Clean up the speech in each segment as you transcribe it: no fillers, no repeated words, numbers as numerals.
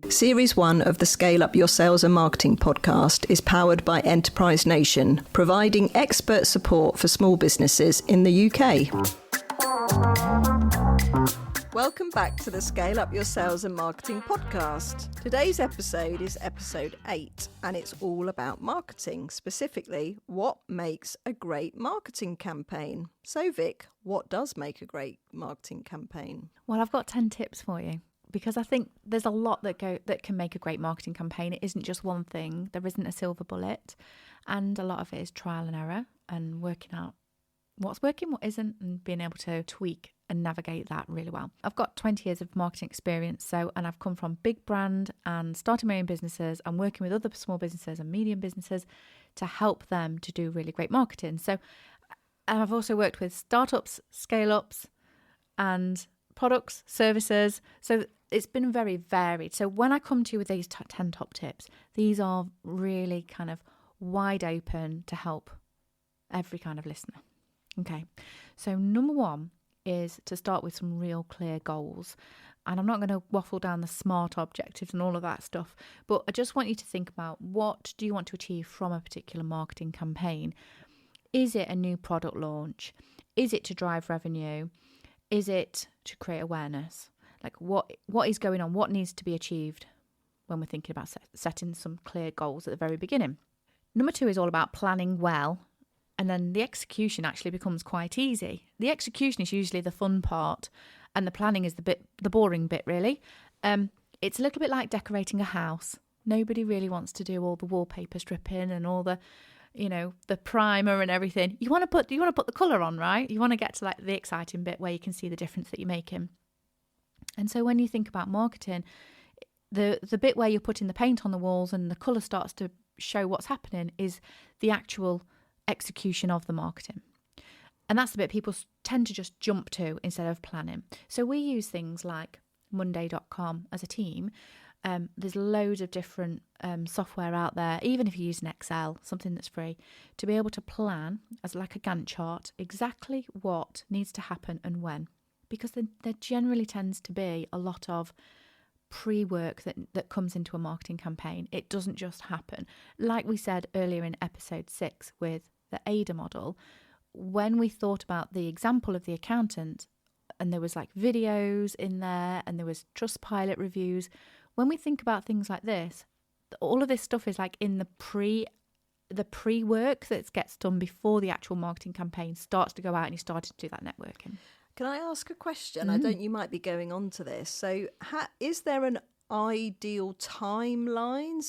Series 1 of the Scale Up Your Sales and Marketing podcast is powered by Enterprise Nation, providing expert support for small businesses in the UK. Welcome back to the Scale Up Your Sales and Marketing podcast. Today's episode is episode 8, and it's all about marketing, specifically what makes a great marketing campaign. So Vic, what does make a great marketing campaign? Well, I've got 10 tips for you, because I think there's a lot that can make a great marketing campaign. It isn't just one thing. There isn't a silver bullet, and a lot of it is trial and error and working out what's working, what isn't, and being able to tweak and navigate that really well. I've got 20 years of marketing experience, and I've come from big brand and starting my own businesses and working with other small businesses and medium businesses to help them to do really great marketing. So, and I've also worked with startups, scale-ups, and products, services. So it's been very varied. So when I come to you with these 10 top tips, these are really kind of wide open to help every kind of listener. Okay, so number one is to start with some real clear goals. And I'm not going to waffle down the SMART objectives and all of that stuff, but I just want you to think about, what do you want to achieve from a particular marketing campaign? Is it a new product launch? Is it to drive revenue? Is it to create awareness? Like what is going on? What needs to be achieved when we're thinking about setting some clear goals at the very beginning? Number 2 is all about planning well. And then the execution actually becomes quite easy. The execution is usually the fun part, and the planning is the boring bit, really. It's a little bit like decorating a house. Nobody really wants to do all the wallpaper stripping and all the, the primer and everything. You want to put the colour on, right? You want to get to like the exciting bit where you can see the difference that you're making. And so when you think about marketing, the bit where you're putting the paint on the walls and the colour starts to show what's happening is the actual execution of the marketing. And that's the bit people tend to just jump to instead of planning. So we use things like Monday.com as a team. There's loads of different software out there, even if you use an Excel, something that's free, to be able to plan as like a Gantt chart exactly what needs to happen and when. Because there generally tends to be a lot of pre-work that comes into a marketing campaign. It doesn't just happen. Like we said earlier in episode 6 with the AIDA model, when we thought about the example of the accountant, and there was like videos in there and there was Trustpilot reviews, when we think about things like this, all of this stuff is like in the pre-work that gets done before the actual marketing campaign starts to go out and you started to do that networking. Can I ask a question? You might be going on to this. So is there an ideal timeline?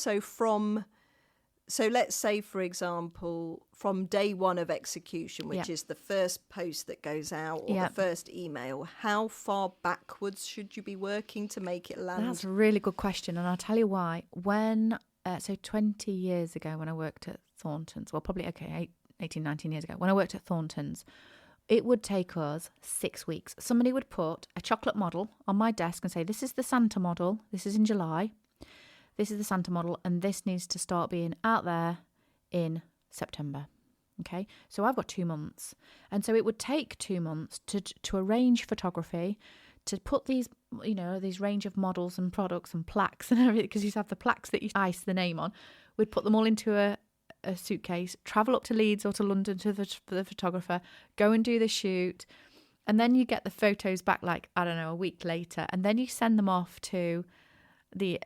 So let's say, for example, from day one of execution, which is the first post that goes out or the first email, how far backwards should you be working to make it land? That's a really good question. And I'll tell you why. 20 years ago when I worked at Thorntons, 18, 19 years ago, when I worked at Thorntons, it would take us 6 weeks. Somebody would put a chocolate model on my desk and say, this is the Santa model. This is in July. This is the Santa model, and this needs to start being out there in September. Okay, so I've got 2 months. And so it would take 2 months to arrange photography, to put these range of models and products and plaques and everything, because you have the plaques that you ice the name on. We'd put them all into a suitcase, travel up to Leeds or to London to the photographer, go and do the shoot. And then you get the photos back a week later. And then you send them off to the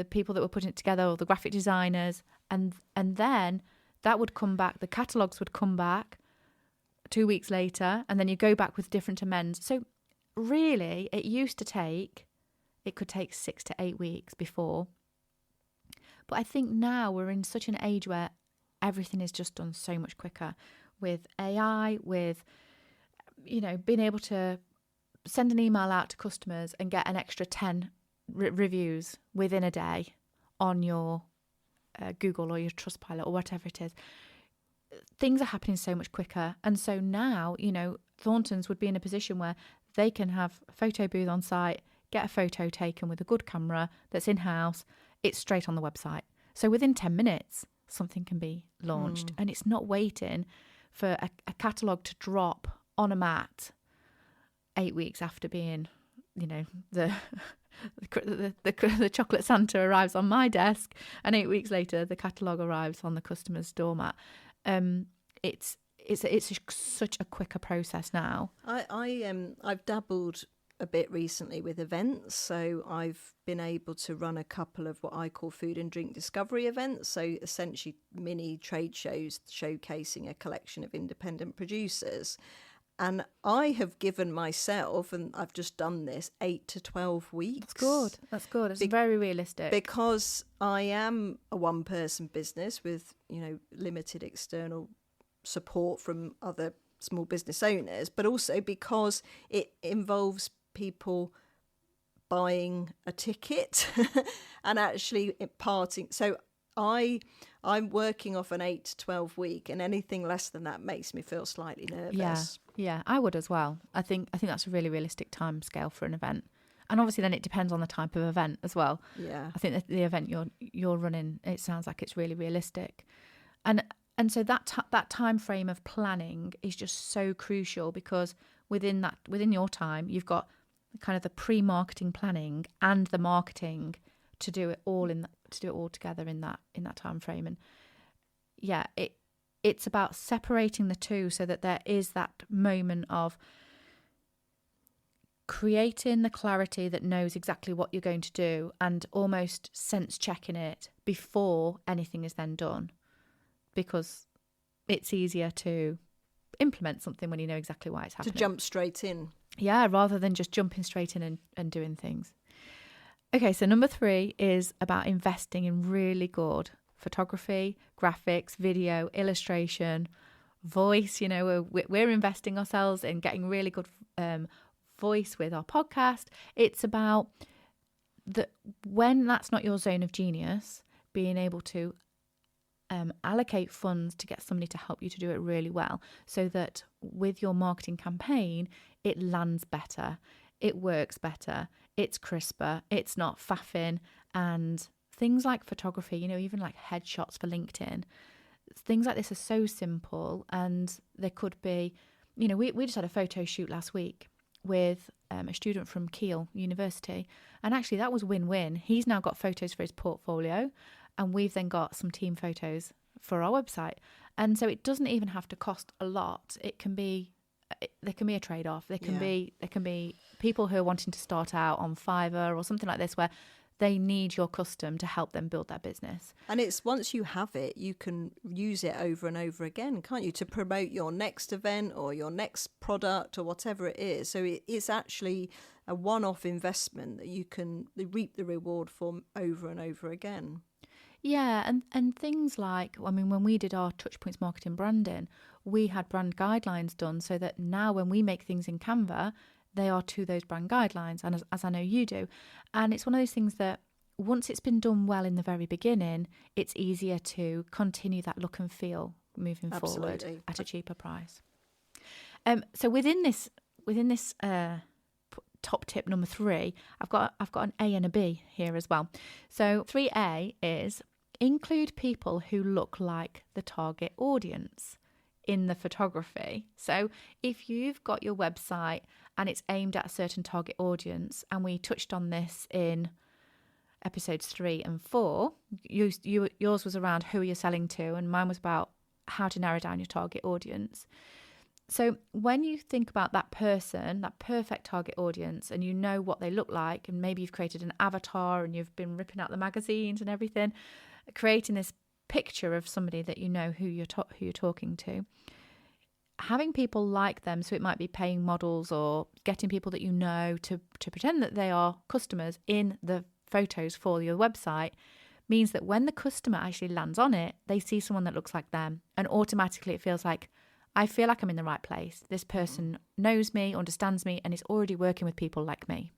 people that were putting it together, or the graphic designers, and then that would come back, the catalogues would come back 2 weeks later, and then you go back with different amends. So really it could take 6 to 8 weeks before. But I think now we're in such an age where everything is just done so much quicker with AI, with being able to send an email out to customers and get an extra 10 reviews within a day on your Google or your Trustpilot or whatever it is. Things are happening so much quicker. And so now, Thorntons would be in a position where they can have a photo booth on site, get a photo taken with a good camera that's in-house. It's straight on the website. So within 10 minutes, something can be launched. And it's not waiting for a catalogue to drop on a mat 8 weeks after being, the the chocolate Santa arrives on my desk, and 8 weeks later the catalogue arrives on the customer's doormat. It's such a quicker process now. I've dabbled a bit recently with events, so I've been able to run a couple of what I call food and drink discovery events, so essentially mini trade shows showcasing a collection of independent producers. And I have given myself, and I've just done this, 8 to 12 weeks. That's good. It's very realistic. Because I am a one-person business with, limited external support from other small business owners, but also because it involves people buying a ticket and actually parting. So I'm working off an 8 to 12 week, and anything less than that makes me feel slightly nervous. Yeah, I would as well. I think that's a really realistic time scale for an event. And obviously then it depends on the type of event as well. Yeah. I think that the event you're running, it sounds like it's really realistic. And so that time frame of planning is just so crucial, because within your time you've got kind of the pre-marketing planning and the marketing to do it all together in that time frame. And yeah, it's about separating the two so that there is that moment of creating the clarity that knows exactly what you're going to do, and almost sense checking it before anything is then done, because it's easier to implement something when you know exactly why it's happening. To jump straight in. Yeah, rather than just jumping straight in and doing things. Okay, so number 3 is about investing in really good photography, graphics, video, illustration, voice. We're investing ourselves in getting really good voice with our podcast. It's about when that's not your zone of genius, being able to allocate funds to get somebody to help you to do it really well, so that with your marketing campaign, it lands better, it works better, it's crisper, it's not faffing. And things like photography, even like headshots for LinkedIn, things like this are so simple. And there could be, we just had a photo shoot last week with a student from Keele University, and actually that was win-win. He's now got photos for his portfolio, and we've then got some team photos for our website. And so it doesn't even have to cost a lot. There can be a trade-off. There can be people who are wanting to start out on Fiverr or something like this, where they need your custom to help them build their business. And it's once you have it, you can use it over and over again, can't you, to promote your next event or your next product or whatever it is. So it is actually a one-off investment that you can reap the reward for over and over again. Yeah, and things like, when we did our Touchpoints marketing branding, we had brand guidelines done, so that now when we make things in Canva, they are to those brand guidelines, and as I know you do. And it's one of those things that once it's been done well in the very beginning, it's easier to continue that look and feel moving forward at a cheaper price. So within this top tip number 3, I've got an A and a B here as well. So 3A is include people who look like the target audience in the photography. So if you've got your website and it's aimed at a certain target audience, and we touched on this in episodes 3 and 4, yours was around who you're selling to, and mine was about how to narrow down your target audience. So when you think about that person, that perfect target audience, and you know what they look like, and maybe you've created an avatar and you've been ripping out the magazines and everything, creating this picture of somebody that you know who you're talking to, having people like them, so it might be paying models or getting people that you know to pretend that they are customers in the photos for your website, means that when the customer actually lands on it, they see someone that looks like them, and automatically it feels like, I feel like I'm in the right place. This person knows me, understands me, and is already working with people like me.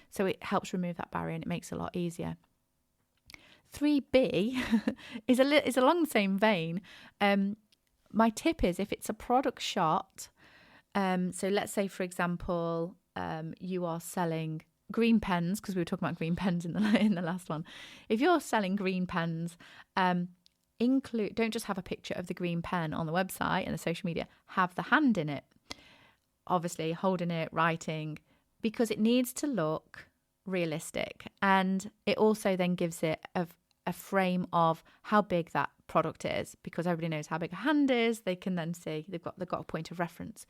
So it helps remove that barrier, and it makes it a lot easier. 3B is along the same vein. My tip is, if it's a product shot, so let's say, for example, you are selling green pens, because we were talking about green pens in the last one. If you're selling green pens, don't just have a picture of the green pen on the website and the social media, have the hand in it, obviously holding it, writing, because it needs to look realistic. And it also then gives it a frame of how big that product is, because everybody knows how big a hand is. They can then see they've got a point of reference.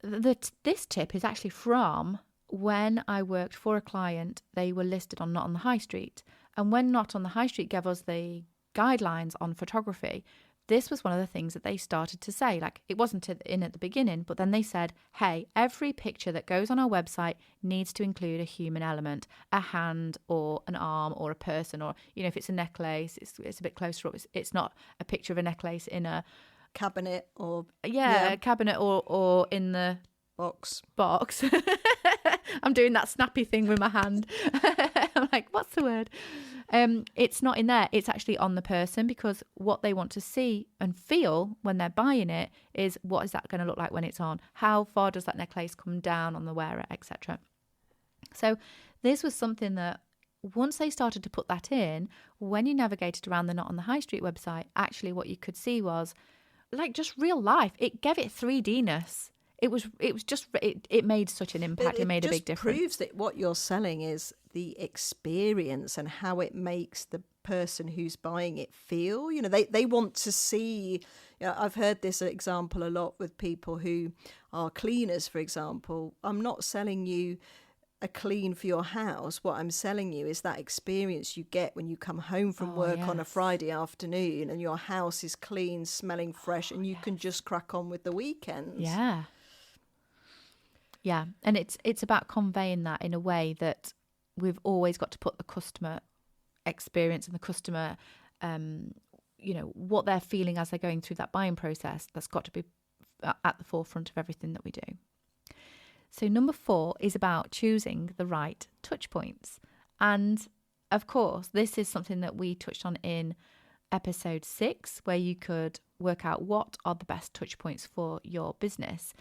This tip is actually from when I worked for a client. They were listed on Not on the High Street, and when Not on the High Street gave us the guidelines on photography, this was one of the things that they started to say. Like, it wasn't in at the beginning, but then they said, hey, every picture that goes on our website needs to include a human element, a hand or an arm or a person, or, if it's a necklace, it's a bit closer up. It's not a picture of a necklace in a cabinet or a cabinet or in the box. I'm doing that snappy thing with my hand. I'm like, what's the word? It's not in there. It's actually on the person, because what they want to see and feel when they're buying it is, what is that going to look like when it's on? How far does that necklace come down on the wearer, etc. So this was something that once they started to put that in, when you navigated around the Not on the High Street website, actually what you could see was like just real life. It gave it 3D-ness. It made such an impact. It made a big difference. It proves that what you're selling is the experience and how it makes the person who's buying it feel. They want to see. I've heard this example a lot with people who are cleaners, for example. I'm not selling you a clean for your house. What I'm selling you is that experience you get when you come home from work on a Friday afternoon and your house is clean, smelling fresh, and you can just crack on with the weekends. Yeah, and it's about conveying that in a way that we've always got to put the customer experience and the customer, what they're feeling as they're going through that buying process. That's got to be at the forefront of everything that we do. So number 4 is about choosing the right touch points. And of course, this is something that we touched on in episode 6, where you could work out what are the best touch points for your business.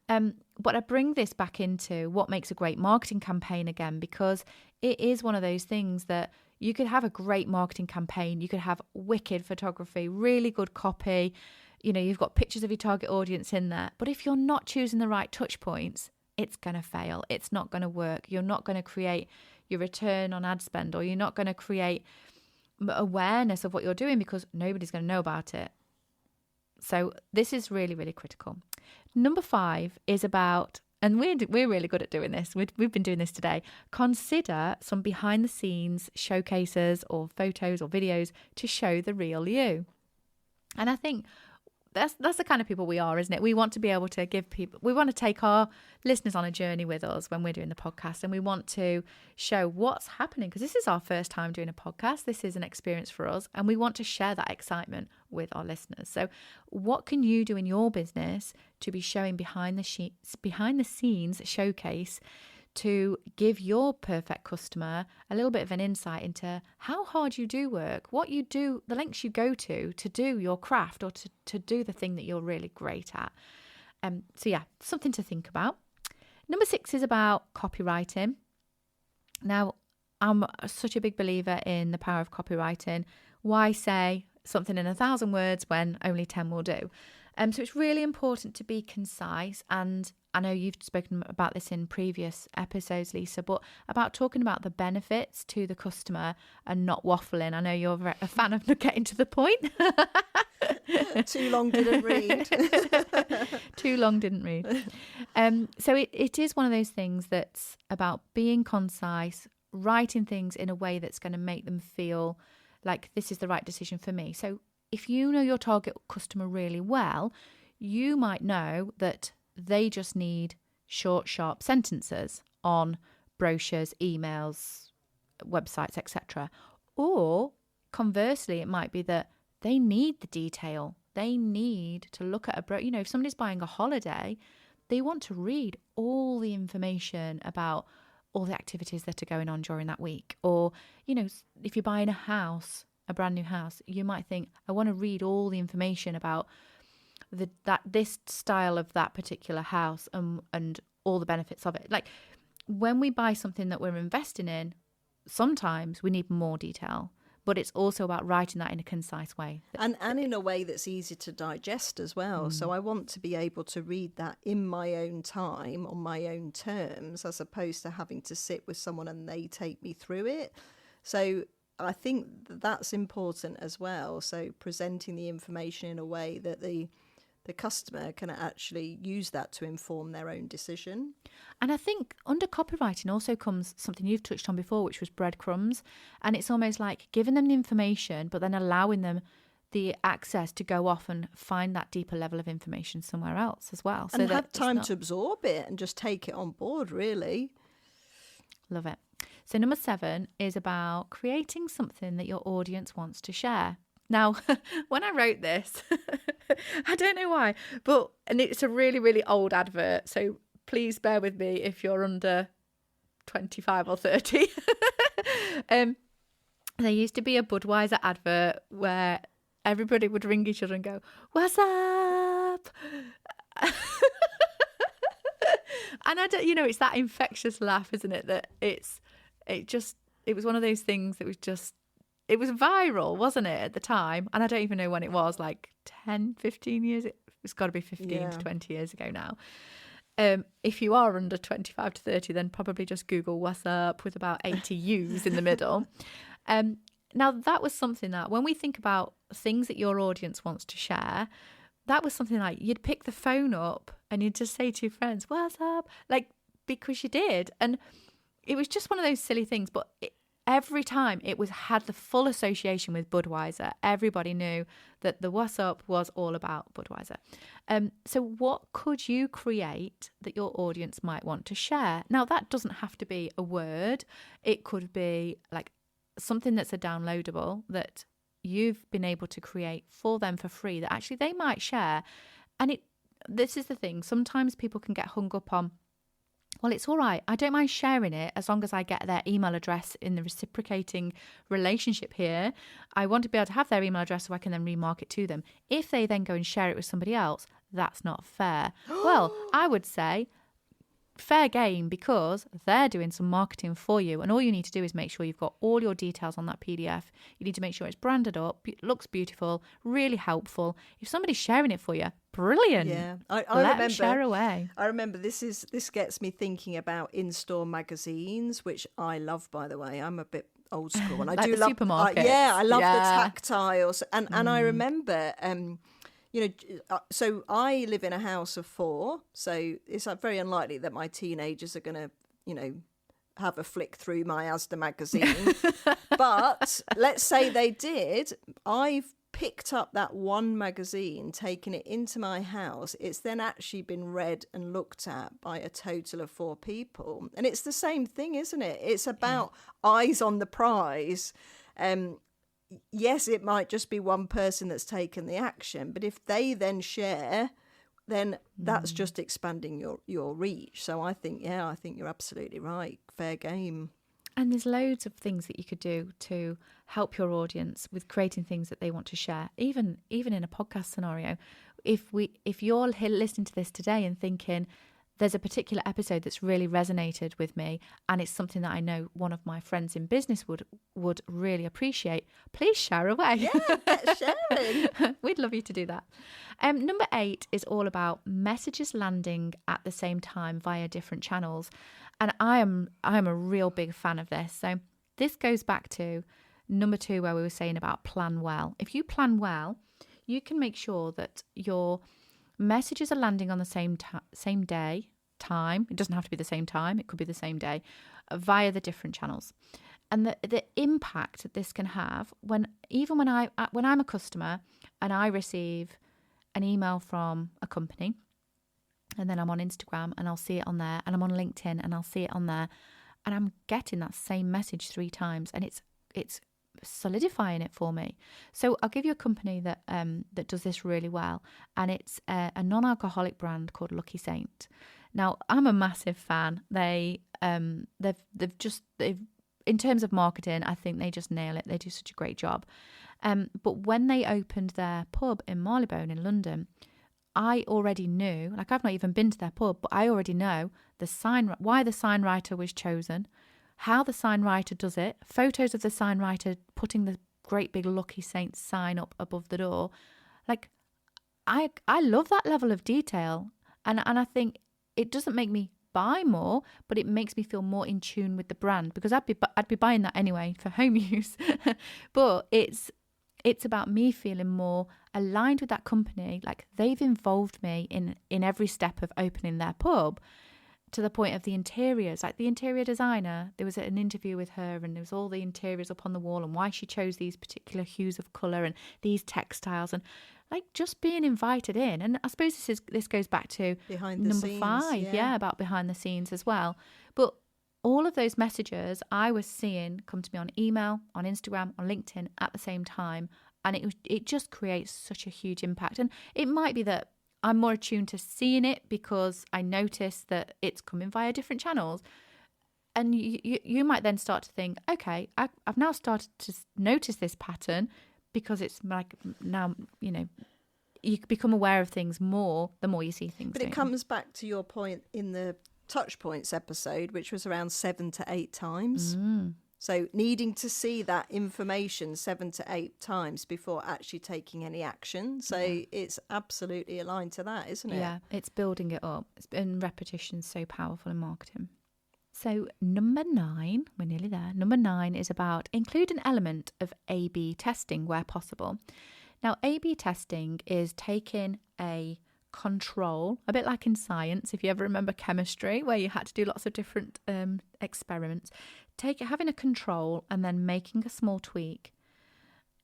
But I bring this back into what makes a great marketing campaign again, because it is one of those things that you could have a great marketing campaign. You could have wicked photography, really good copy. You've got pictures of your target audience in there. But if you're not choosing the right touch points, it's going to fail. It's not going to work. You're not going to create your return on ad spend, or you're not going to create awareness of what you're doing, because nobody's going to know about it. So this is really, really critical. Number 5 is about, and we're really good at doing this. We've been doing this today. Consider some behind the scenes showcases or photos or videos to show the real you. And I think that's the kind of people we are, isn't it? We want to be able to we want to take our listeners on a journey with us when we're doing the podcast, and we want to show what's happening, because this is our first time doing a podcast. This is an experience for us, and we want to share that excitement with our listeners. So what can you do in your business to be showing behind the scenes showcase to give your perfect customer a little bit of an insight into how hard you do work, what you do, the lengths you go to do your craft, or to do the thing that you're really great at. Something to think about. Number 6 is about copywriting. Now, I'm such a big believer in the power of copywriting. Why say something in 1,000 words when only 10 will do? So it's really important to be concise, and I know you've spoken about this in previous episodes, Lisa, but about talking about the benefits to the customer and not waffling. I know you're a fan of getting to the point. Too long didn't read. Too long didn't read. So it is one of those things that's about being concise, writing things in a way that's going to make them feel like this is the right decision for me. So if you know your target customer really well, you might know that they just need short, sharp sentences on brochures, emails, websites, etc. Or conversely, it might be that they need the detail. They need to look at if somebody's buying a holiday, they want to read all the information about all the activities that are going on during that week. Or, if you're buying a brand new house, you might think, I want to read all the information about this style of that particular house and all the benefits of it. Like, when we buy something that we're investing in, sometimes we need more detail. but it's also about writing that in a concise way. And in a way that's easy to digest as well. So I want to be able to read that in my own time, on my own terms, as opposed to having to sit with someone and they take me through it. So I think that's important as well. So presenting the information in a way that the customer can actually use that to inform their own decision. And I think under copywriting also comes something you've touched on before, which was breadcrumbs. And it's almost like giving them the information, but then allowing them the access to go off and find that deeper level of information somewhere else as well. And have time to absorb it and just take it on board, really. Love it. So number 7 is about creating something that your audience wants to share. Now, when I wrote this, I don't know why, and it's a really, really old advert. So please bear with me if you're under 25 or 30. There used to be a Budweiser advert where everybody would ring each other and go, "What's up?" And I don't, it's that infectious laugh, isn't it? That it was one of those things that was just, it was viral, wasn't it, at the time? And I don't even know when it was, like 10, 15 years. It's got to be 15 to 20 years ago now. If you are under 25 to 30, then probably just Google "what's up" with about 80 U's in the middle. Now, that was something that when we think about things that your audience wants to share, that was something like you'd pick the phone up and you'd just say to your friends, "What's up?" Like, because you did. And it was just one of those silly things, but every time it had the full association with Budweiser. Everybody knew that the "what's up" was all about Budweiser. So what could you create that your audience might want to share? Now, that doesn't have to be a word. It could be like something that's a downloadable that you've been able to create for them for free that actually they might share. And this is the thing. Sometimes people can get hung up on, well, it's all right, I don't mind sharing it as long as I get their email address in the reciprocating relationship here. I want to be able to have their email address so I can then remarket to them. If they then go and share it with somebody else, that's not fair. Well, I would say fair game, because they're doing some marketing for you, and all you need to do is make sure you've got all your details on that PDF. You need to make sure it's branded up, looks beautiful, really helpful. If somebody's sharing it for you, brilliant. Yeah, I remember. Share away. I remember this gets me thinking about in-store magazines, which I love, by the way. I'm a bit old school, and I like do the love supermarkets. I love the tactiles, and I remember. So I live in a house of 4, so it's very unlikely that my teenagers are going to, have a flick through my Asda magazine. But let's say they did. I've picked up that one magazine, taken it into my house. It's then actually been read and looked at by a total of 4 people. And it's the same thing, isn't it? It's about eyes on the prize. Yes, it might just be one person that's taken the action, but if they then share, then that's just expanding your reach. So I think you're absolutely right. Fair game. And there's loads of things that you could do to help your audience with creating things that they want to share. Even in a podcast scenario, if you're listening to this today and thinking, there's a particular episode that's really resonated with me, and it's something that I know one of my friends in business would really appreciate, please share away. Yeah, get sharing. We'd love you to do that. Number 8 is all about messages landing at the same time via different channels. And I am a real big fan of this. So this goes back to number 2, where we were saying about plan well. If you plan well, you can make sure that your messages are landing on the same time. It doesn't have to be the same time. It could be the same day, via the different channels. And the impact that this can have when I'm a customer and I receive an email from a company, and then I'm on Instagram and I'll see it on there, and I'm on LinkedIn and I'll see it on there, and I'm getting that same message 3 times, and it's solidifying it for me. So I'll give you a company that does this really well, and it's a non-alcoholic brand called Lucky Saint. Now, I'm a massive fan. They've in terms of marketing, I think they just nail it. They do such a great job. But when they opened their pub in Marylebone in London, I already knew, like, I've not even been to their pub, but I already know why the sign writer was chosen, how the sign writer does it, photos of the sign writer putting the great big Lucky Saints sign up above the door. Like, I love that level of detail. And I think it doesn't make me buy more, but it makes me feel more in tune with the brand, because I'd be buying that anyway for home use. But it's about me feeling more aligned with that company. Like, they've involved me in every step of opening their pub, to the point of the interiors. Like, the interior designer, there was an interview with her, and there was all the interiors up on the wall and why she chose these particular hues of colour and these textiles, and like just being invited in. And I suppose this goes back to behind the number scenes, 5, about behind the scenes as well. But all of those messages I was seeing come to me on email, on Instagram, on LinkedIn at the same time, and it just creates such a huge impact. And it might be that I'm more attuned to seeing it because I notice that it's coming via different channels. And you might then start to think, okay, I've now started to notice this pattern, because it's like now, you become aware of things more the more you see things. But it comes back to your point in the Touch Points episode, which was around 7 to 8 times. So needing to see that information 7 to 8 times before actually taking any action. So it's absolutely aligned to that, isn't it? Yeah, it's building it up. And repetition is so powerful in marketing. So number 9, we're nearly there. Number 9 is about include an element of A/B testing where possible. Now, A/B testing is taking a control, a bit like in science, if you ever remember chemistry, where you had to do lots of different experiments. Having a control and then making a small tweak.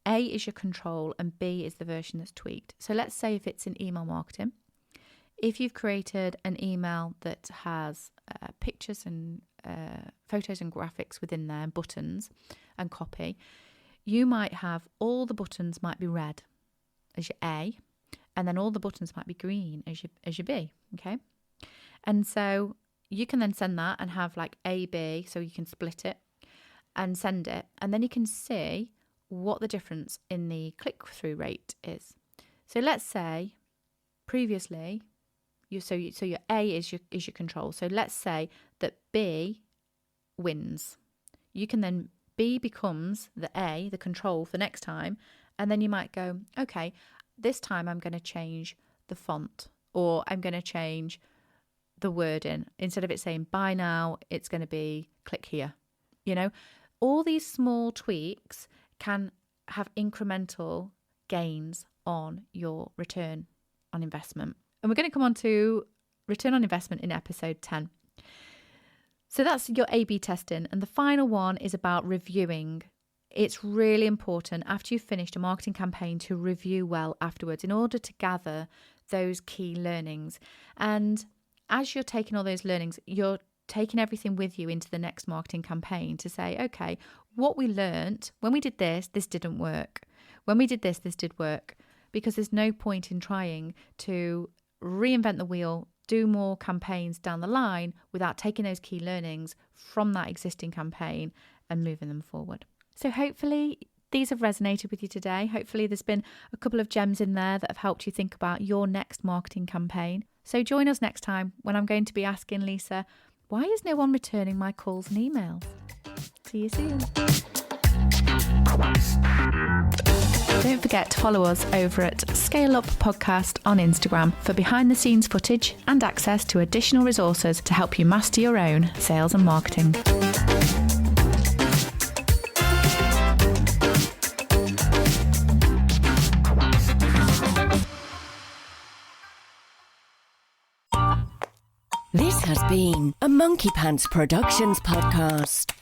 A is your control and B is the version that's tweaked. So let's say if it's in email marketing, if you've created an email that has pictures and photos and graphics within there, buttons and copy, you might have all the buttons might be red as your A, and then all the buttons might be green as your B, okay? And so you can then send that and have like A, B, so you can split it and send it, and then you can see what the difference in the click-through rate is. So let's say previously, so your A is your control. So let's say that B wins. You can then, B becomes the A, the control for next time, and then you might go, okay, this time I'm going to change the font, or I'm going to change the wording. Instead of it saying buy now, it's going to be click here. All these small tweaks can have incremental gains on your return on investment. And we're going to come on to return on investment in episode 10. So that's your A/B testing. And the final one is about reviewing. It's really important after you've finished a marketing campaign to review well afterwards in order to gather those key learnings. And as you're taking all those learnings, you're taking everything with you into the next marketing campaign to say, okay, what we learned, when we did this didn't work. When we did this did work. Because there's no point in trying to reinvent the wheel, do more campaigns down the line without taking those key learnings from that existing campaign and moving them forward. So hopefully these have resonated with you today. Hopefully there's been a couple of gems in there that have helped you think about your next marketing campaign. So join us next time when I'm going to be asking Lisa, why is no one returning my calls and emails? See you soon. Don't forget to follow us over at Scale Up Podcast on Instagram for behind the scenes footage and access to additional resources to help you master your own sales and marketing. This has been a Monkey Pants Productions podcast.